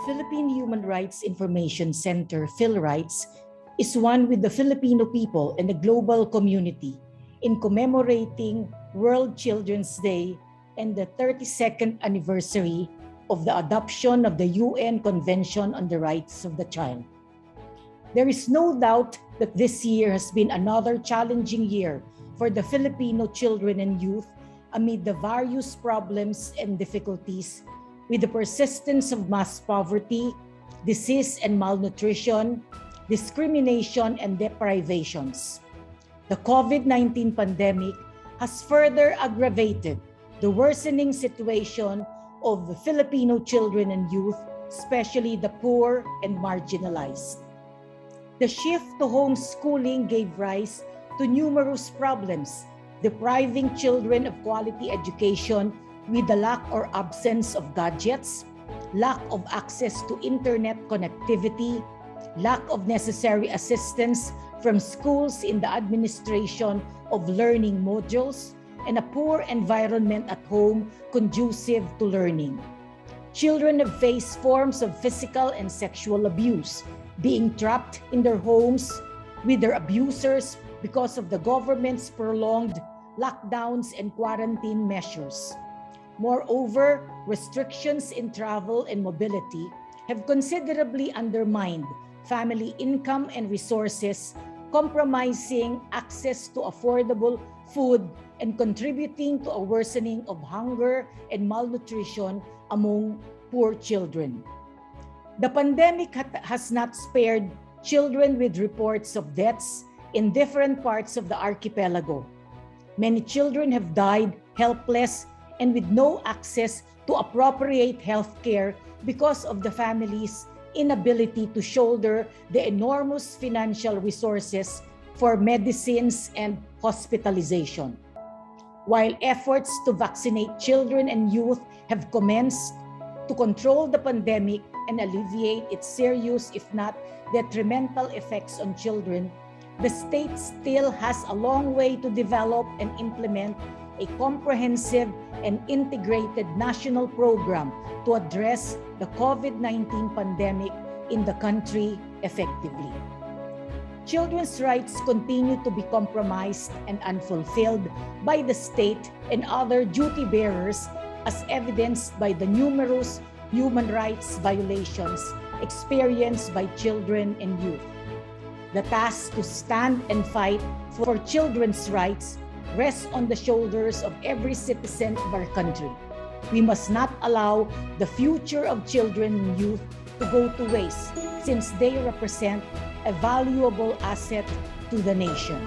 Philippine Human Rights Information Center, PhilRights, is one with the Filipino people and the global community in commemorating World Children's Day and the 32nd anniversary of the adoption of the UN Convention on the Rights of the Child. There is no doubt that this year has been another challenging year for the Filipino children and youth amid the various problems and difficulties with the persistence of mass poverty, disease and malnutrition, discrimination and deprivations. The COVID-19 pandemic has further aggravated the worsening situation of the Filipino children and youth, especially the poor and marginalized. The shift to homeschooling gave rise to numerous problems, depriving children of quality education with the lack or absence of gadgets, lack of access to internet connectivity, lack of necessary assistance from schools in the administration of learning modules, and a poor environment at home conducive to learning. Children have faced forms of physical and sexual abuse, being trapped in their homes with their abusers because of the government's prolonged lockdowns and quarantine measures. Moreover, restrictions in travel and mobility have considerably undermined family income and resources, compromising access to affordable food and contributing to a worsening of hunger and malnutrition among poor children. The pandemic has not spared children with reports of deaths in different parts of the archipelago. Many children have died helpless and with no access to appropriate health care because of the family's inability to shoulder the enormous financial resources for medicines and hospitalization. While efforts to vaccinate children and youth have commenced to control the pandemic and alleviate its serious, if not detrimental effects on children, the state still has a long way to develop and implement a comprehensive and integrated national program to address the COVID-19 pandemic in the country effectively. Children's rights continue to be compromised and unfulfilled by the state and other duty bearers, as evidenced by the numerous human rights violations experienced by children and youth. The task to stand and fight for children's rights rests on the shoulders of every citizen of our country. We must not allow the future of children and youth to go to waste, since they represent a valuable asset to the nation.